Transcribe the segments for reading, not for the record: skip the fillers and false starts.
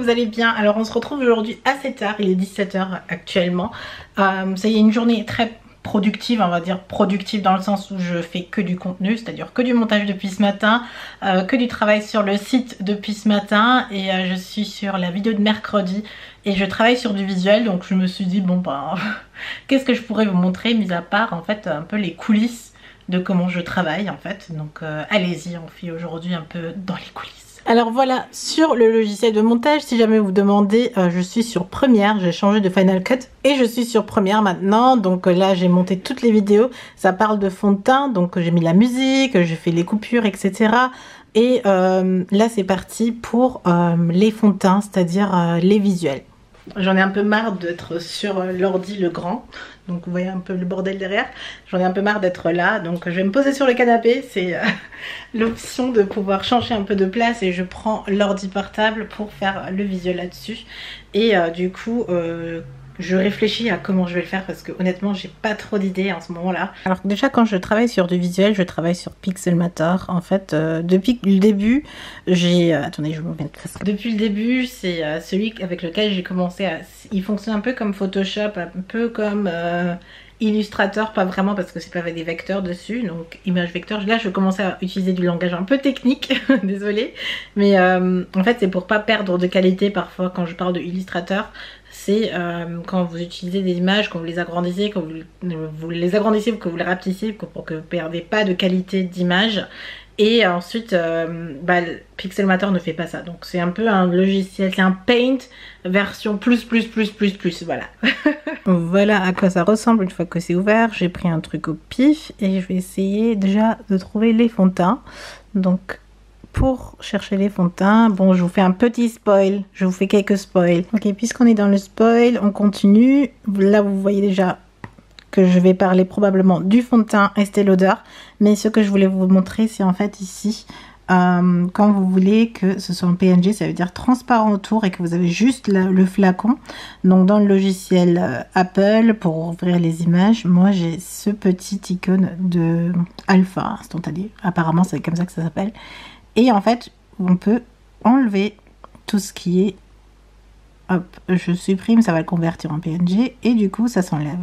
vous allez bien? Alors on se retrouve aujourd'hui assez tard, il est 17 h actuellement. Ça y est, une journée très productive, on va dire productive dans le sens où je fais que du contenu, c'est-à-dire que du montage depuis ce matin, que du travail sur le site depuis ce matin, et je suis sur la vidéo de mercredi et je travaille sur du visuel, donc je me suis dit bon ben qu'est-ce que je pourrais vous montrer mis à part en fait un peu les coulisses de comment je travaille en fait, donc allez-y, on fait aujourd'hui un peu dans les coulisses. Alors voilà, sur le logiciel de montage, si jamais vous demandez, je suis sur Premiere, j'ai changé de Final Cut et je suis sur Premiere maintenant. Donc là j'ai monté toutes les vidéos, ça parle de fond de teint, donc j'ai mis la musique, j'ai fait les coupures, etc. Et là c'est parti pour les fonds de teint, c'est-à-dire les visuels. J'en ai un peu marre d'être sur l'ordi le grand, donc vous voyez un peu le bordel derrière. J'en ai un peu marre d'être là, donc je vais me poser sur le canapé. C'est l'option de pouvoir changer un peu de place et je prends l'ordi portable pour faire le visuel là-dessus. Et du coup je réfléchis à comment je vais le faire parce que honnêtement j'ai pas trop d'idées en ce moment là. Alors déjà quand je travaille sur du visuel, je travaille sur Pixelmator. En fait depuis le début j'ai... attendez, je me mets de face. Depuis le début c'est celui avec lequel j'ai commencé à... Il fonctionne un peu comme Photoshop, un peu comme Illustrator, pas vraiment parce que c'est pas avec des vecteurs dessus, donc image vecteur. Là je commençais à utiliser du langage un peu technique, désolée, mais en fait c'est pour pas perdre de qualité parfois quand je parle de Illustrator. C'est quand vous utilisez des images, quand vous les agrandissez, quand vous les agrandissez ou que vous les rapetissez pour que vous ne perdez pas de qualité d'image. Et ensuite, Pixelmator ne fait pas ça. Donc c'est un peu un logiciel, c'est un Paint version plus, voilà. Voilà à quoi ça ressemble une fois que c'est ouvert. J'ai pris un truc au pif et je vais essayer déjà de trouver les fonds de teint. Donc pour chercher les fonds de teint, bon je vous fais un petit spoil, je vous fais quelques spoils. Ok, puisqu'on est dans le spoil, on continue. Là vous voyez déjà que je vais parler probablement du fond de teint Estée Lauder, mais ce que je voulais vous montrer c'est en fait ici, quand vous voulez que ce soit en PNG, ça veut dire transparent autour et que vous avez juste le flacon. Donc dans le logiciel Apple, pour ouvrir les images, moi j'ai ce petit icône de Alpha instantané, apparemment c'est comme ça que ça s'appelle. Et en fait, on peut enlever tout ce qui est... Hop, je supprime, ça va le convertir en PNG. Et du coup, ça s'enlève.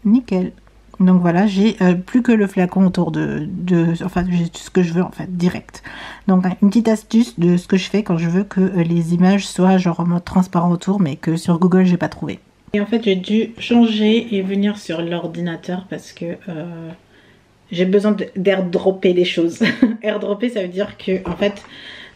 Nickel. Donc voilà, j'ai plus que le flacon autour enfin, j'ai tout ce que je veux en fait, direct. Donc une petite astuce de ce que je fais quand je veux que les images soient genre en mode transparent autour, mais que sur Google, j'ai pas trouvé. Et en fait, j'ai dû changer et venir sur l'ordinateur parce que... j'ai besoin d'airdropper les choses. Airdropper, ça veut dire que en fait,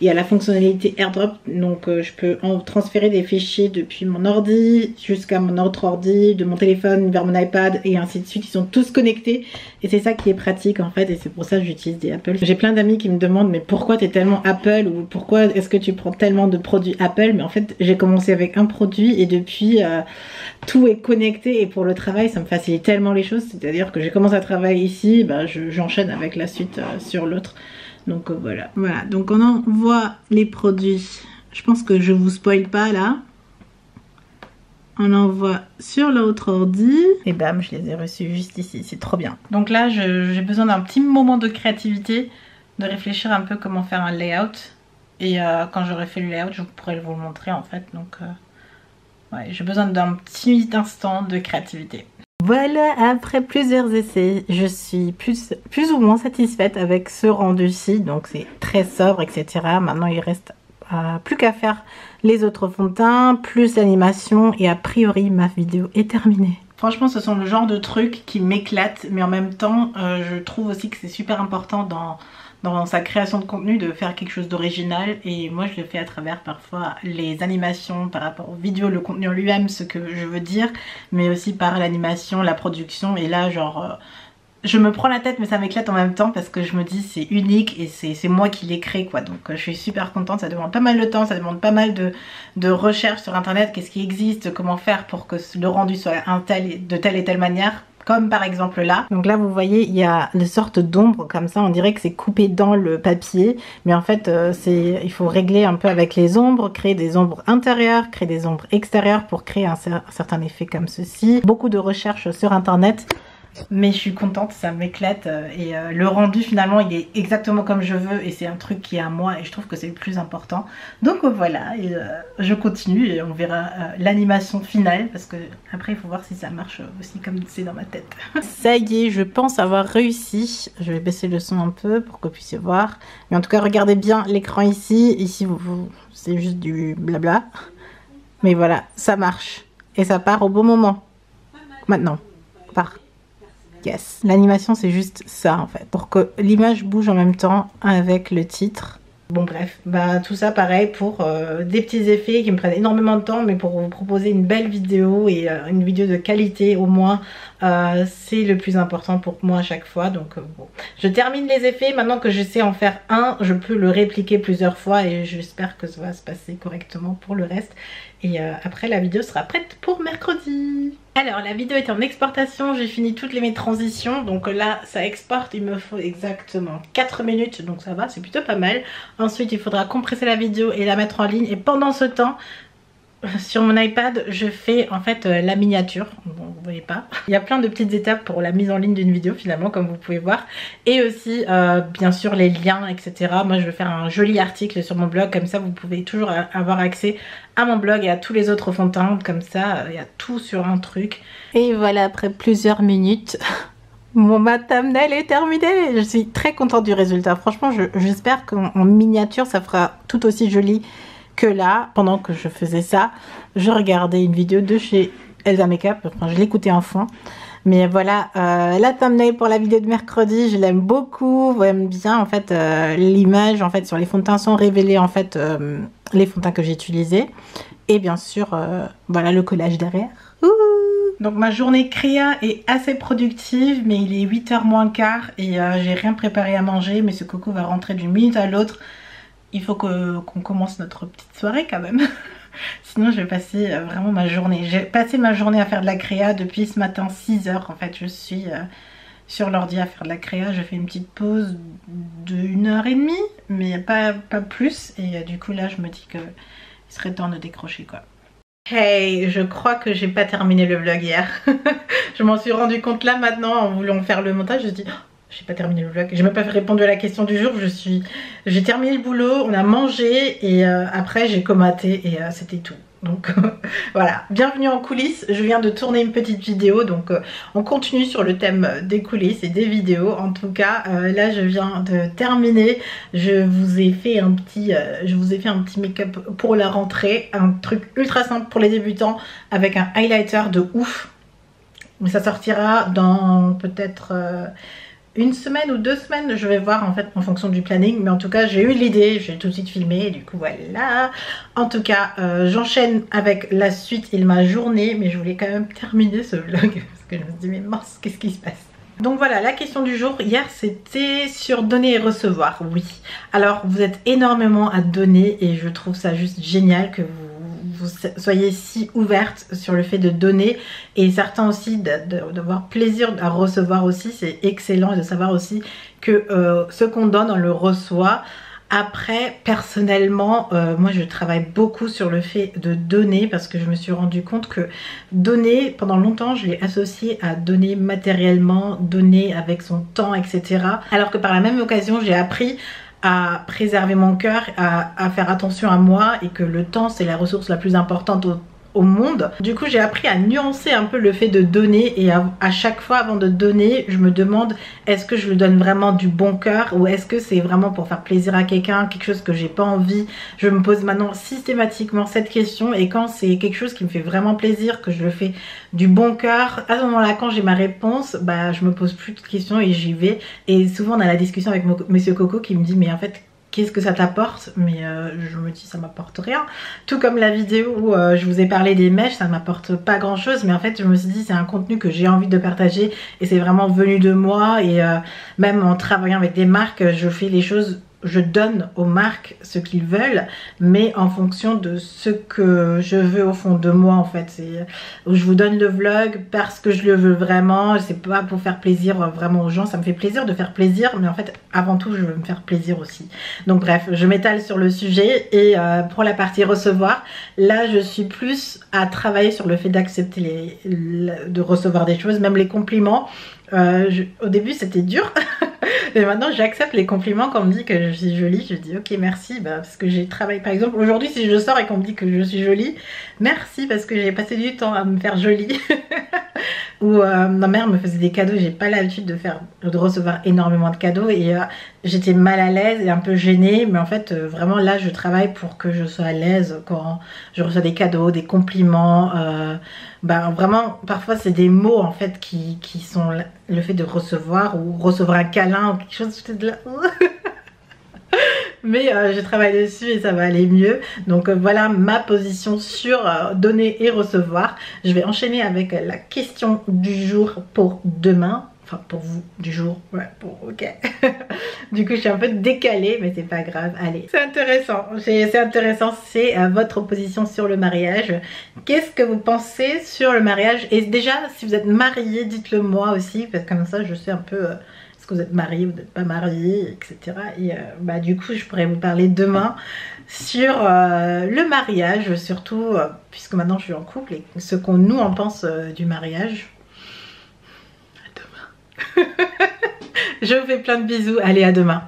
il y a la fonctionnalité airdrop, donc je peux transférer des fichiers depuis mon ordi jusqu'à mon autre ordi, de mon téléphone vers mon iPad et ainsi de suite. Ils sont tous connectés et c'est ça qui est pratique en fait, et c'est pour ça que j'utilise des Apple. J'ai plein d'amis qui me demandent mais pourquoi tu es tellement Apple, ou pourquoi est-ce que tu prends tellement de produits Apple. Mais en fait j'ai commencé avec un produit et depuis tout est connecté, et pour le travail ça me facilite tellement les choses. C'est à dire que j'ai commencé à travailler ici, j'enchaîne avec la suite sur l'autre. Donc voilà. Voilà, donc on envoie les produits. Je pense que je vous spoil pas là. On envoie sur l'autre ordi. Et bam, je les ai reçus juste ici. C'est trop bien. Donc là, j'ai besoin d'un petit moment de créativité, de réfléchir un peu comment faire un layout. Et quand j'aurai fait le layout, je pourrai vous le montrer en fait. Donc ouais, j'ai besoin d'un petit instant de créativité. Voilà, après plusieurs essais, je suis plus ou moins satisfaite avec ce rendu-ci. Donc c'est très sobre, etc. Maintenant il reste plus qu'à faire les autres fonds de teint, plus l'animation, et a priori ma vidéo est terminée. Franchement ce sont le genre de trucs qui m'éclatent, mais en même temps je trouve aussi que c'est super important dans sa création de contenu de faire quelque chose d'original, et moi je le fais à travers parfois les animations par rapport aux vidéos, le contenu en lui-même, ce que je veux dire, mais aussi par l'animation, la production. Et là genre je me prends la tête mais ça m'éclate en même temps parce que je me dis c'est unique et c'est moi qui l'ai créé quoi. Donc je suis super contente. Ça demande pas mal de temps, ça demande pas mal de recherche sur internet, qu'est-ce qui existe, comment faire pour que le rendu soit de telle et telle manière. Comme par exemple là. Donc là vous voyez il y a une sorte d'ombre comme ça, on dirait que c'est coupé dans le papier, mais en fait il faut régler un peu avec les ombres, créer des ombres intérieures, créer des ombres extérieures pour créer un certain effet comme ceci. Beaucoup de recherches sur internet Mais je suis contente, ça m'éclate et le rendu finalement il est exactement comme je veux et c'est un truc qui est à moi et je trouve que c'est le plus important. Donc voilà, et, je continue et on verra l'animation finale parce que après il faut voir si ça marche aussi comme c'est dans ma tête. Ça y est, je pense avoir réussi. Je vais baisser le son un peu pour que vous puissiez voir. Mais en tout cas regardez bien l'écran ici. Ici c'est juste du blabla. Mais voilà, ça marche. Et ça part au bon moment. Maintenant, part. Yes. L'animation c'est juste ça en fait. Pour que l'image bouge en même temps avec le titre. Bon bref, bah tout ça pareil pour des petits effets qui me prennent énormément de temps, mais pour vous proposer une belle vidéo et une vidéo de qualité au moins, c'est le plus important pour moi à chaque fois. Donc bon, je termine les effets, maintenant que je sais en faire un, je peux le répliquer plusieurs fois et j'espère que ça va se passer correctement pour le reste. Et après la vidéo sera prête pour mercredi. Alors la vidéo est en exportation, j'ai fini toutes mes transitions. Donc là ça exporte, il me faut exactement 4 minutes. Donc ça va, c'est plutôt pas mal. Ensuite il faudra compresser la vidéo et la mettre en ligne. Et pendant ce temps, sur mon iPad je fais en fait la miniature. Bon vous voyez pas. Il y a plein de petites étapes pour la mise en ligne d'une vidéo finalement comme vous pouvez voir. Et aussi bien sûr les liens etc. Moi je vais faire un joli article sur mon blog. Comme ça vous pouvez toujours avoir accès à mon blog et à tous les autres fonds de teint. Comme ça il y a tout sur un truc. Et voilà, après plusieurs minutes mon thumbnail est terminé. Je suis très contente du résultat. Franchement j'espère qu'en miniature ça fera tout aussi joli que là. Pendant que je faisais ça, je regardais une vidéo de chez Elsa Makeup, enfin je l'écoutais en fond. Mais voilà, la thumbnail pour la vidéo de mercredi, je l'aime beaucoup. J'aime bien en fait l'image en fait sur les fonds de teint sont révélés en fait les fonds de teint que j'ai utilisés. Et bien sûr, voilà le collage derrière. Ouh. Donc ma journée créa est assez productive, mais il est 8h moins quart et j'ai rien préparé à manger. Mais ce coco va rentrer d'une minute à l'autre. Il faut qu'on commence notre petite soirée quand même. Sinon je vais passer vraiment ma journée. J'ai passé ma journée à faire de la créa depuis ce matin 6h. En fait je suis sur l'ordi à faire de la créa. Je fais une petite pause de 1h30 mais pas plus. Et du coup là je me dis que il serait temps de décrocher quoi. Hey, je crois que j'ai pas terminé le vlog hier. Je m'en suis rendu compte là maintenant en voulant faire le montage. Je me dis j'ai pas terminé le vlog, j'ai même pas répondu à la question du jour. J'ai terminé le boulot, on a mangé et après j'ai commenté et c'était tout. Donc voilà, bienvenue en coulisses. Je viens de tourner une petite vidéo, donc on continue sur le thème des coulisses et des vidéos. En tout cas là je viens de terminer. Je vous ai fait un petit make-up pour la rentrée, un truc ultra simple pour les débutants avec un highlighter de ouf. Mais ça sortira dans peut-être une semaine ou 2 semaines, je vais voir en fait en fonction du planning. Mais en tout cas j'ai eu l'idée, j'ai tout de suite filmé et du coup voilà. En tout cas j'enchaîne avec la suite et ma journée. Mais je voulais quand même terminer ce vlog parce que je me dis mais mince, qu'est-ce qui se passe? Donc voilà, la question du jour hier c'était sur donner et recevoir. Oui, alors vous êtes énormément à donner et je trouve ça juste génial que vous soyez si ouverte sur le fait de donner et certains aussi d'avoir plaisir à recevoir aussi. C'est excellent de savoir aussi que ce qu'on donne on le reçoit. Après personnellement moi je travaille beaucoup sur le fait de donner parce que je me suis rendu compte que donner pendant longtemps je l'ai associé à donner matériellement, donner avec son temps etc. Alors que par la même occasion j'ai appris à préserver mon cœur, à faire attention à moi et que le temps c'est la ressource la plus importante au monde. Du coup j'ai appris à nuancer un peu le fait de donner et à chaque fois avant de donner je me demande est-ce que je le donne vraiment du bon cœur ou est-ce que c'est vraiment pour faire plaisir à quelqu'un, quelque chose que j'ai pas envie. Je me pose maintenant systématiquement cette question et quand c'est quelque chose qui me fait vraiment plaisir, que je le fais du bon cœur, à ce moment là quand j'ai ma réponse bah je me pose plus de questions et j'y vais. Et souvent on a la discussion avec monsieur Coco qui me dit mais en fait qu'est-ce que ça t'apporte? Mais je me dis ça m'apporte rien. Tout comme la vidéo où je vous ai parlé des mèches, ça ne m'apporte pas grand chose. Mais en fait je me suis dit c'est un contenu que j'ai envie de partager et c'est vraiment venu de moi. Et même en travaillant avec des marques, je fais les choses, je donne aux marques ce qu'ils veulent, mais en fonction de ce que je veux au fond de moi en fait. Je vous donne le vlog parce que je le veux vraiment, c'est pas pour faire plaisir vraiment aux gens. Ça me fait plaisir de faire plaisir, mais en fait avant tout je veux me faire plaisir aussi. Donc bref, je m'étale sur le sujet. Et pour la partie recevoir, là je suis plus à travailler sur le fait d'accepter de recevoir des choses, même les compliments. Au début c'était dur. Et maintenant j'accepte les compliments quand on me dit que je suis jolie. Je dis ok merci, parce que j'ai travaillé. Par exemple aujourd'hui si je sors et qu'on me dit que je suis jolie, merci parce que j'ai passé du temps à me faire jolie. Ou ma mère me faisait des cadeaux, j'ai pas l'habitude de recevoir énormément de cadeaux et j'étais mal à l'aise et un peu gênée, mais en fait vraiment là je travaille pour que je sois à l'aise quand je reçois des cadeaux, des compliments, vraiment parfois c'est des mots en fait qui sont le fait de recevoir ou recevoir un câlin ou quelque chose de là. Mais je travaille dessus et ça va aller mieux. Donc voilà ma position sur donner et recevoir. Je vais enchaîner avec la question du jour pour demain. Enfin pour vous du jour, ouais, ok. Du coup je suis un peu décalée mais c'est pas grave, allez. C'est intéressant, c'est votre position sur le mariage. Qu'est-ce que vous pensez sur le mariage? Et déjà si vous êtes marié, dites-le moi aussi, parce que comme ça je sais un peu... est-ce que vous êtes marié, vous n'êtes pas marié, etc. Et du coup, je pourrais vous parler demain sur le mariage, surtout puisque maintenant je suis en couple et ce qu'on nous en pense du mariage. À demain. Je vous fais plein de bisous. Allez, à demain.